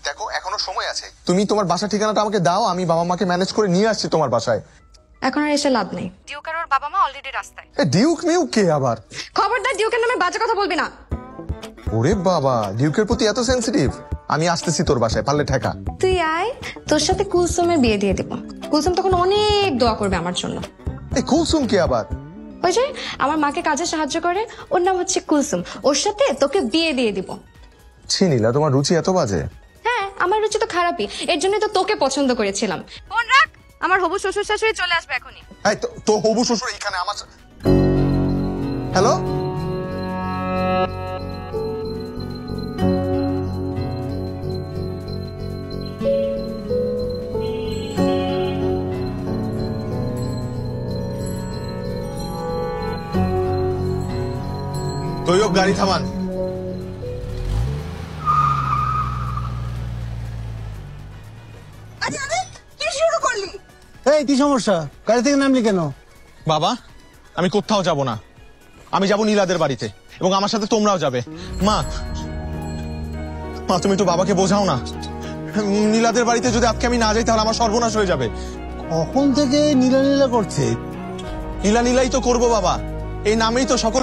দেখো এখনো সময় আছে, তুমি তোমার বাসা ঠিকানাটা আমাকে দাও, আমি বাবা মাকে ম্যানেজ করে নিয়ে আসছি তোমার বাসায়। এখন আর এসে লাভ নেই, ডিউক আর ওর বাবা মা অলরেডি রাস্তায়। ডিউক মিউক কে আবার? খবরদার ডিউকের নামে বাজে কথা বলবি না। ওরে বাবা, ডিউকের প্রতি এত সেনসিটিভ? আমি আসতেছি তোর বাসায়, পারলে ঠেকা। তুই আয়, তোর সাথে কুলসুমের বিয়ে দিয়ে দিব। কুলসুম তখন অনেক দোয়া করবে আমার জন্য। এই কুলসুম কে আবার? ওই যে আমার মাকে কাজে সাহায্য করে, ওর নাম হচ্ছে কুলসুম। ওর সাথে তোকে বিয়ে দিয়ে দিব। ছিনিলা, তোমার রুচি এত বাজে? হ্যাঁ, আমার রুচি তো খারাপই, এর জন্যই তো তোকে পছন্দ করেছিলাম। ফোন রাখ, আমার হবু শ্বশুর শাশুড়ি চলে আসবে এখনই। এই তো হবু শ্বশুর এখানে আমার। হ্যালো, তৈয়ব গাড়ি থামান। এই কি সমস্যা, গাড়ি থেকে নামলি কেন? বাবা, আমি কোথাও যাব না, আমি যাব নীলাদের বাড়িতে, এবং আমার সাথে তোমরাও যাবে। মা, মা তুমি একটু বাবাকে বোঝাও না। নীলাদের বাড়িতে যদি আজকে আমি না যাই তাহলে আমার সর্বনাশ হয়ে যাবে। কখন থেকে নীলা নীলা করছে? নীলা নীলাই তো করবো বাবা, এই নামেই তো সকল